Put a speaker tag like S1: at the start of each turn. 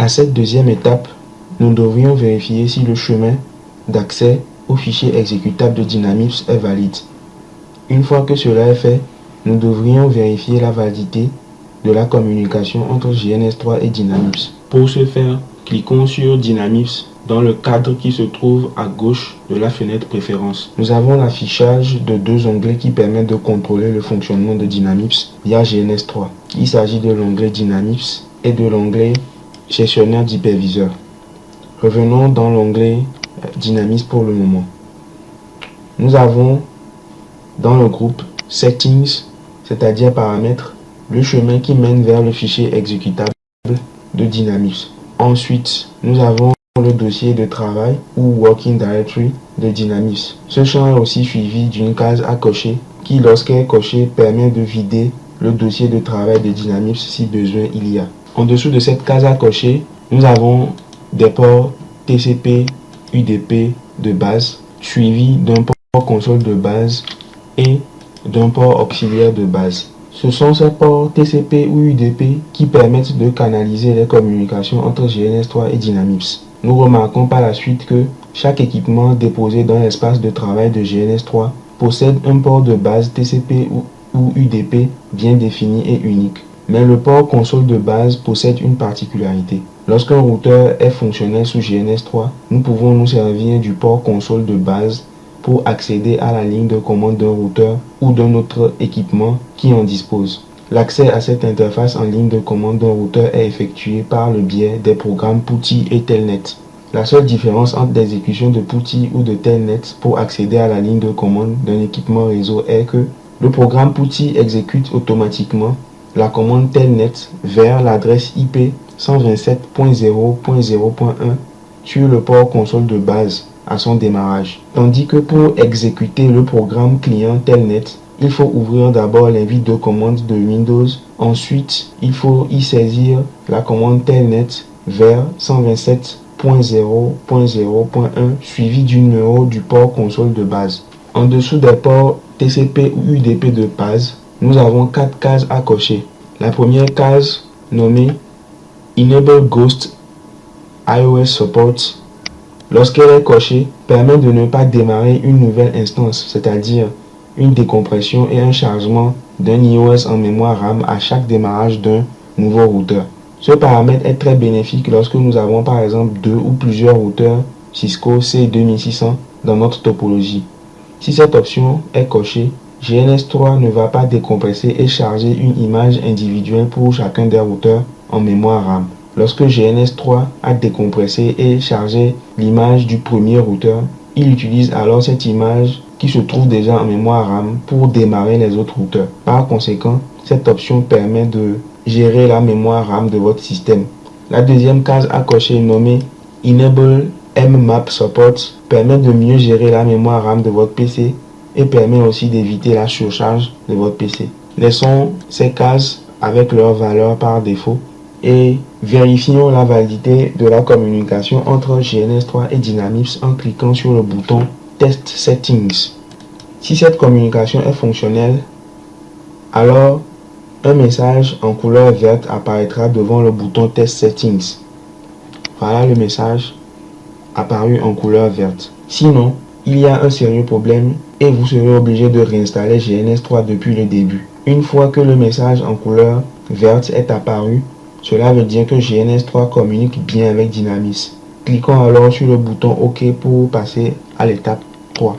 S1: À cette deuxième étape, nous devrions vérifier si le chemin d'accès au fichier exécutable de Dynamips est valide. Une fois que cela est fait, nous devrions vérifier la validité de la communication entre GNS3 et Dynamips. Pour ce faire, cliquons sur Dynamips dans le cadre qui se trouve à gauche de la fenêtre Préférences. Nous avons l'affichage de deux onglets qui permettent de contrôler le fonctionnement de Dynamips via GNS3. Il s'agit de l'onglet Dynamips et de l'onglet Gestionnaire d'hyperviseur. Revenons dans l'onglet Dynamips pour le moment. Nous avons dans le groupe Settings, c'est-à-dire paramètres, le chemin qui mène vers le fichier exécutable de Dynamips. Ensuite, nous avons le dossier de travail ou Working Directory de Dynamips. Ce champ est aussi suivi d'une case à cocher qui, lorsqu'elle est cochée, permet de vider le dossier de travail de Dynamips si besoin il y a. En dessous de cette case à cocher, nous avons des ports TCP, UDP de base, suivi d'un port console de base et d'un port auxiliaire de base. Ce sont ces ports TCP ou UDP qui permettent de canaliser les communications entre GNS3 et Dynamips. Nous remarquons par la suite que chaque équipement déposé dans l'espace de travail de GNS3 possède un port de base TCP ou UDP bien défini et unique. Mais le port console de base possède une particularité. Lorsqu'un routeur est fonctionnel sous GNS3, nous pouvons nous servir du port console de base pour accéder à la ligne de commande d'un routeur ou d'un autre équipement qui en dispose. L'accès à cette interface en ligne de commande d'un routeur est effectué par le biais des programmes PuTTY et Telnet. La seule différence entre l'exécution de PuTTY ou de Telnet pour accéder à la ligne de commande d'un équipement réseau est que le programme PuTTY exécute automatiquement la commande Telnet vers l'adresse IP 127.0.0.1 sur le port console de base à son démarrage. Tandis que pour exécuter le programme client Telnet, il faut ouvrir d'abord l'invite de commande de Windows. Ensuite, il faut y saisir la commande Telnet vers 127.0.0.1 suivi du numéro du port console de base. En dessous des ports TCP ou UDP de base, nous avons 4 cases à cocher. La première case, nommée Enable Ghost iOS Support, lorsqu'elle est cochée, permet de ne pas démarrer une nouvelle instance, c'est-à-dire une décompression et un chargement d'un iOS en mémoire RAM à chaque démarrage d'un nouveau routeur. Ce paramètre est très bénéfique lorsque nous avons par exemple 2 ou plusieurs routeurs Cisco C2600 dans notre topologie. Si cette option est cochée, GNS3 ne va pas décompresser et charger une image individuelle pour chacun des routeurs en mémoire RAM. Lorsque GNS3 a décompressé et chargé l'image du premier routeur, il utilise alors cette image qui se trouve déjà en mémoire RAM pour démarrer les autres routeurs. Par conséquent, cette option permet de gérer la mémoire RAM de votre système. La deuxième case à cocher nommée Enable Mmap Support permet de mieux gérer la mémoire RAM de votre PC et permet aussi d'éviter la surcharge de votre PC. Laissons ces cases avec leur valeur par défaut et vérifions la validité de la communication entre GNS3 et Dynamips en cliquant sur le bouton Test Settings. Si cette communication est fonctionnelle, alors un message en couleur verte apparaîtra devant le bouton Test Settings. Voilà le message apparu en couleur verte. Sinon, il y a un sérieux problème et vous serez obligé de réinstaller GNS3 depuis le début. Une fois que le message en couleur verte est apparu, cela veut dire que GNS3 communique bien avec Dynamips. Cliquons alors sur le bouton OK pour passer à l'étape 3.